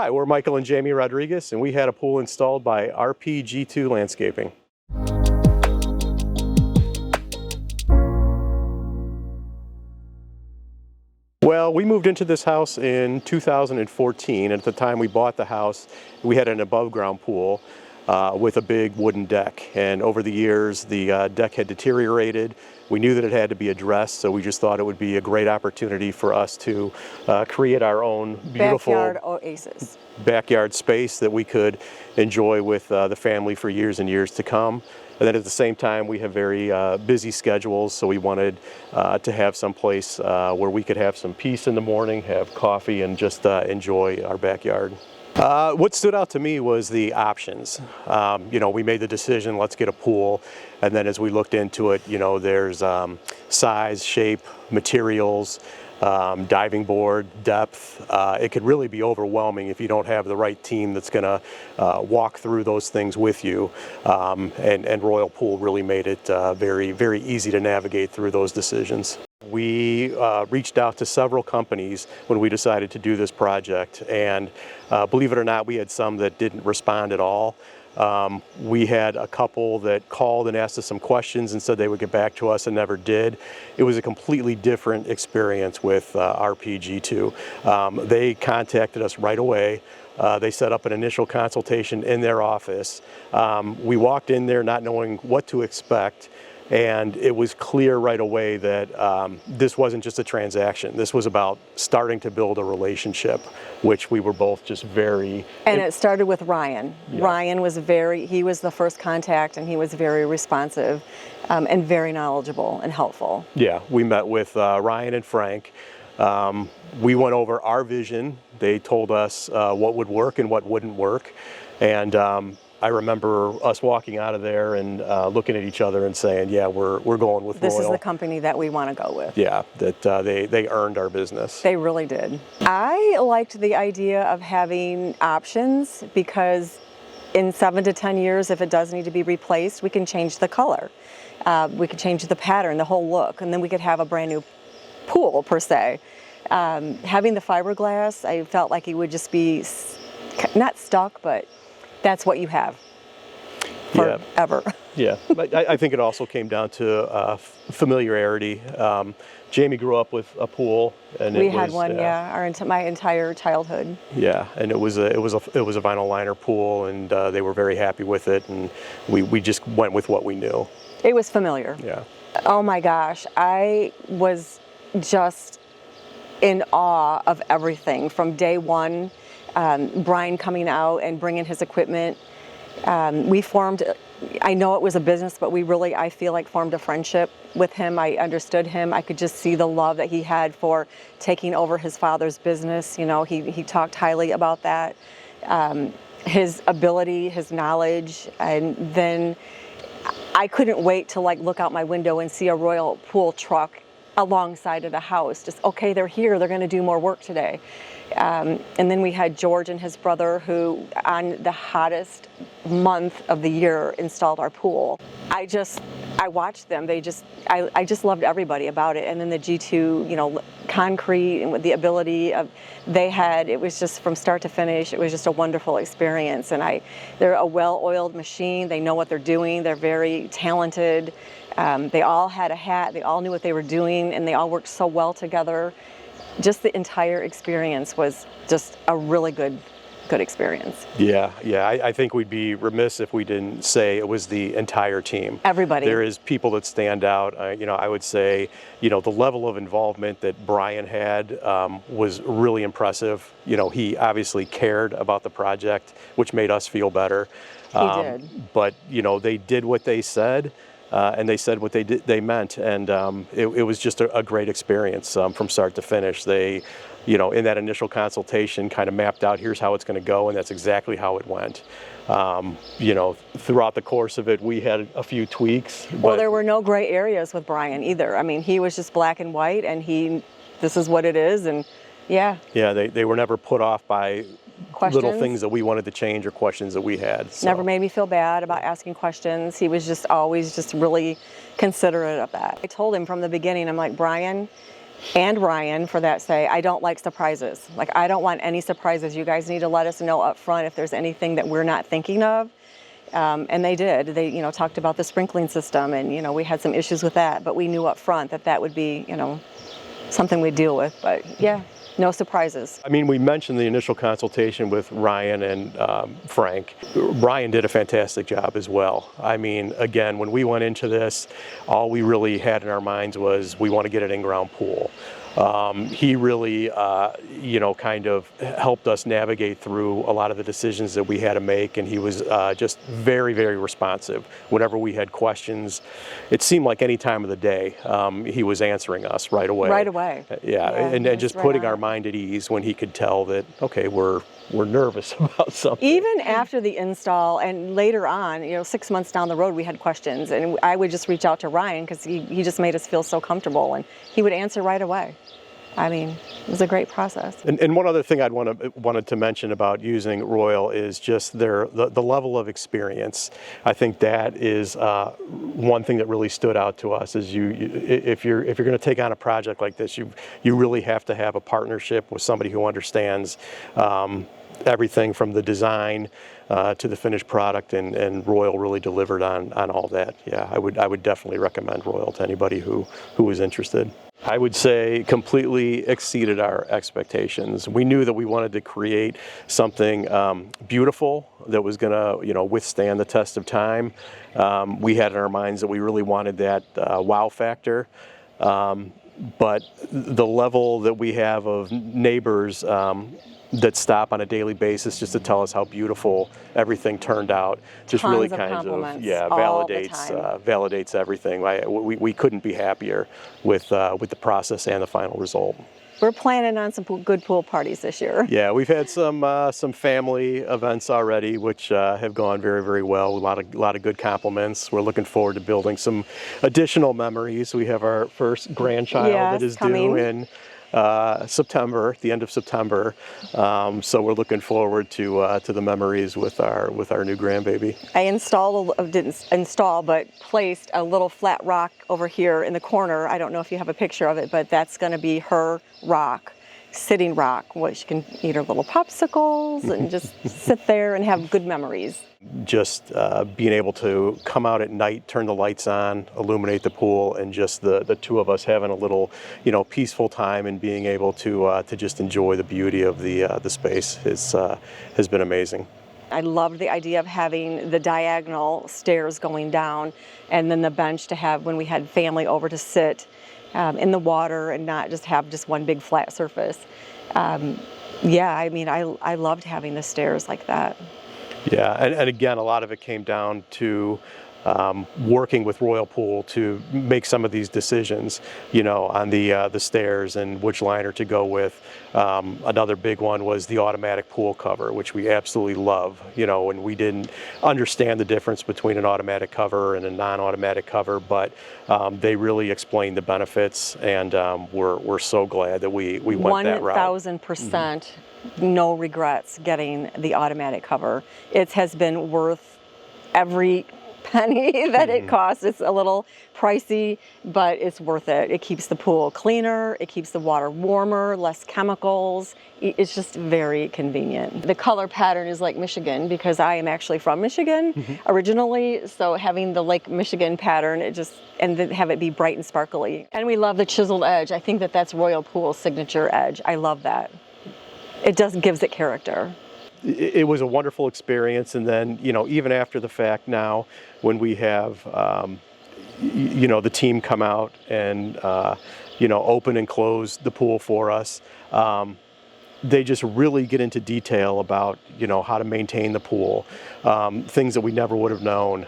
Hi, we're Michael and Jamie Rodriguez, and we had a pool installed by RPG2 Landscaping. Well, we moved into this house in 2014, and at the time we bought the house, we had an above-ground pool with a big wooden deck. And over the years, the deck had deteriorated. We knew that it had to be addressed, so we just thought it would be a great opportunity for us to create our own beautiful backyard oasis, backyard space that we could enjoy with the family for years and years to come. And then at the same time, we have very busy schedules, so we wanted to have some place where we could have some peace in the morning, have coffee, and just enjoy our backyard. What stood out to me was the options. We made the decision, let's get a pool, and then as we looked into it, there's size, shape, materials, diving board, depth. It could really be overwhelming if you don't have the right team that's going to walk through those things with you. And Royal Pool really made it very, very easy to navigate through those decisions. We reached out to several companies when we decided to do this project, and believe it or not, we had some that didn't respond at all. We had a couple that called and asked us some questions and said they would get back to us and never did. It was a completely different experience with RPG2. They contacted us right away. They set up an initial consultation in their office. We walked in there not knowing what to expect, and it was clear right away that this wasn't just a transaction. This was about starting to build a relationship, which we were both just very... And it started with Ryan. Yeah. Ryan was he was the first contact, and he was very responsive and very knowledgeable and helpful. Yeah, we met with Ryan and Frank. We went over our vision. They told us what would work and what wouldn't work. And I remember us walking out of there and looking at each other and saying, yeah, we're going with Royal. This is the company that we want to go with. Yeah, that they earned our business. They really did. I liked the idea of having options because in 7 to 10 years, if it does need to be replaced, we can change the color. We could change the pattern, the whole look, and then we could have a brand new pool per se. Having the fiberglass, I felt like it would just be not stuck, but that's what you have forever. Yeah, but I think it also came down to familiarity. Jamie grew up with a pool, and we had one, my entire childhood. Yeah, and it was a vinyl liner pool, and they were very happy with it, and we just went with what we knew. It was familiar. Yeah. Oh my gosh, I was just in awe of everything from day one. Brian coming out and bringing his equipment. We formed, I know it was a business, but I feel like formed a friendship with him. I understood him. I could just see the love that he had for taking over his father's business. He talked highly about that. His ability, his knowledge, and then I couldn't wait to look out my window and see a Royal Pool truck alongside of the house. Just, okay, they're here, they're gonna do more work today. And then we had George and his brother who, on the hottest month of the year, installed our pool. I watched them. I just loved everybody about it. And then the G2, concrete and the ability it was just from start to finish, it was just a wonderful experience. And they're a well-oiled machine. They know what they're doing. They're very talented. They all had a hat. They all knew what they were doing, and they all worked so well together. Just the entire experience was just a really good experience. Yeah, I think we'd be remiss if we didn't say it was the entire team. Everybody. There is people that stand out. I would say, the level of involvement that Brian had was really impressive. He obviously cared about the project, which made us feel better. He did. But, they did what they said. And they said what they meant, and it was just a great experience from start to finish. They, in that initial consultation, kind of mapped out, here's how it's going to go, and that's exactly how it went. Throughout the course of it, we had a few tweaks. Well, there were no gray areas with Brian either. I mean, he was just black and white, and this is what it is, and yeah. Yeah, they were never put off by questions. Little things that we wanted to change or questions that we had. So. Never made me feel bad about asking questions. He was just always just really considerate of that. I told him from the beginning, I'm like, Brian, and Ryan for that say, I don't like surprises. Like, I don't want any surprises. You guys need to let us know up front if there's anything that we're not thinking of. And they did. They, talked about the sprinkling system, and, we had some issues with that, but we knew up front that that would be, something we'd deal with. But yeah, no surprises. I mean, we mentioned the initial consultation with Ryan and Frank. Ryan did a fantastic job as well. I mean, again, when we went into this, all we really had in our minds was we want to get an in-ground pool. He really, kind of helped us navigate through a lot of the decisions that we had to make, and he was just very, very responsive. Whenever we had questions, it seemed like any time of the day, he was answering us right away. Right away. Yeah, and just right putting on our it. mind at ease when he could tell that, okay, we're nervous about something. Even after the install and later on, 6 months down the road, we had questions, and I would just reach out to Ryan because he just made us feel so comfortable, and he would answer right away. I mean, it was a great process. And one other thing I'd wanted to mention about using Royal is just the level of experience. I think that is one thing that really stood out to us. Is if you're going to take on a project like this, you really have to have a partnership with somebody who understands everything from the design to the finished product, and Royal really delivered on all that. Yeah, I would definitely recommend Royal to anybody who is interested. I would say completely exceeded our expectations. We knew that we wanted to create something beautiful that was going to, withstand the test of time. We had in our minds that we really wanted that wow factor. But the level that we have of neighbors that stop on a daily basis just to tell us how beautiful everything turned out just Tons really of kind of compliments all the time. validates everything. We couldn't be happier with the process and the final result. We're planning on some good pool parties this year. Yeah, we've had some family events already, which have gone very, very well. A lot of good compliments. We're looking forward to building some additional memories. We have our first grandchild that is coming due in September, the end of September. So we're looking forward to the memories with our new grandbaby. I didn't install, but placed a little flat rock over here in the corner. I don't know if you have a picture of it, but that's going to be her rock, sitting rock, where she can eat her little popsicles and just sit there and have good memories. Just being able to come out at night, turn the lights on, illuminate the pool, and just the two of us having a little, peaceful time and being able to just enjoy the beauty of the space has been amazing. I loved the idea of having the diagonal stairs going down, and then the bench to have when we had family over to sit in the water and not just have just one big flat surface. I loved having the stairs like that. Yeah, and again, a lot of it came down to working with Royal Pool to make some of these decisions, on the stairs and which liner to go with. Another big one was the automatic pool cover, which we absolutely love, and we didn't understand the difference between an automatic cover and a non-automatic cover, but they really explained the benefits, and we're so glad that we went that route. 1,000%. No regrets getting the automatic cover. It has been worth every penny that it costs. It's a little pricey, but it's worth it. It keeps the pool cleaner, it keeps the water warmer, less chemicals. It's just very convenient. The color pattern is like Michigan because I am actually from Michigan originally, so having the Lake Michigan pattern, and then have it be bright and sparkly. And we love the chiseled edge. I think that's Royal Pool's signature edge. I love that. It just gives it character. It was a wonderful experience, and then even after the fact now, when we have the team come out and open and close the pool for us, they just really get into detail about how to maintain the pool, things that we never would have known.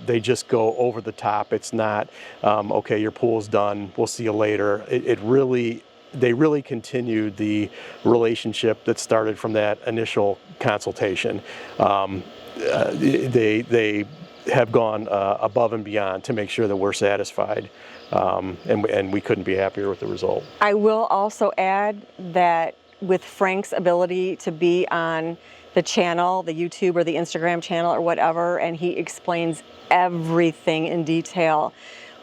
They just go over the top. It's not okay, your pool's done, we'll see you later. They really continued the relationship that started from that initial consultation. They have gone above and beyond to make sure that we're satisfied, and we couldn't be happier with the result. I will also add that with Frank's ability to be on the channel, the YouTube or the Instagram channel or whatever, and he explains everything in detail.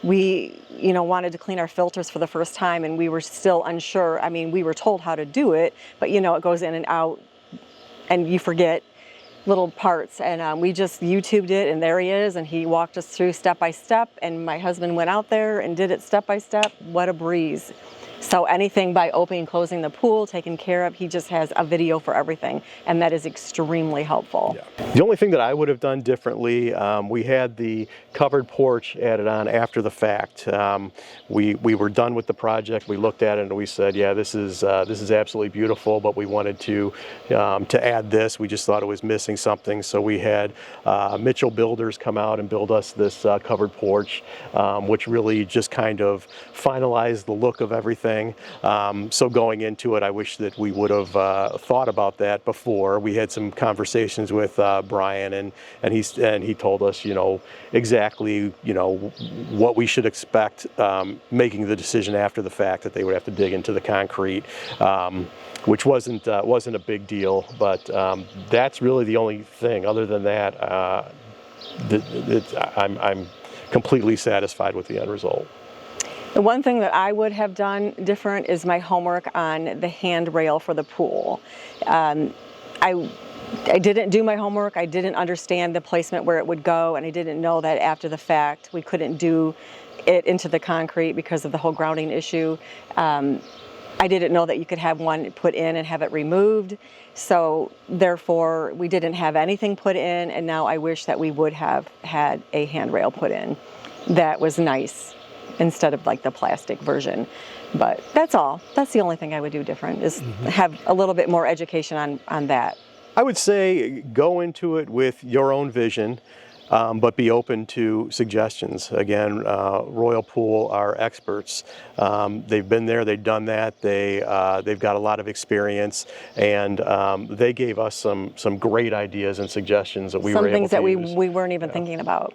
we, wanted to clean our filters for the first time, and we were still unsure. I mean, we were told how to do it, but it goes in and out, and you forget little parts. And we just YouTubed it, and there he is, and he walked us through step by step. And my husband went out there and did it step by step. What a breeze! So anything by opening and closing the pool, taken care of, he just has a video for everything, and that is extremely helpful. Yeah. The only thing that I would have done differently, we had the covered porch added on after the fact. We were done with the project. We looked at it and we said, yeah, this is absolutely beautiful, but we wanted to add this. We just thought it was missing something, so we had Mitchell Builders come out and build us this covered porch, which really just kind of finalized the look of everything. So going into it, I wish that we would have thought about that before. We had some conversations with Brian, and he told us, exactly, what we should expect, making the decision after the fact that they would have to dig into the concrete, which wasn't a big deal. But that's really the only thing. Other than that, I'm completely satisfied with the end result. The one thing that I would have done different is my homework on the handrail for the pool. I didn't do my homework. I didn't understand the placement where it would go, and I didn't know that after the fact we couldn't do it into the concrete because of the whole grounding issue. I didn't know that you could have one put in and have it removed. So therefore, we didn't have anything put in, and now I wish that we would have had a handrail put in. That was nice, instead of like the plastic version. But that's all. That's the only thing I would do different, is have a little bit more education on that. I would say go into it with your own vision, but be open to suggestions. Again, Royal Pool are experts. They've been there, they've done that, they've got a lot of experience, and they gave us some great ideas and suggestions that we were able to use. Some things that we weren't even thinking about.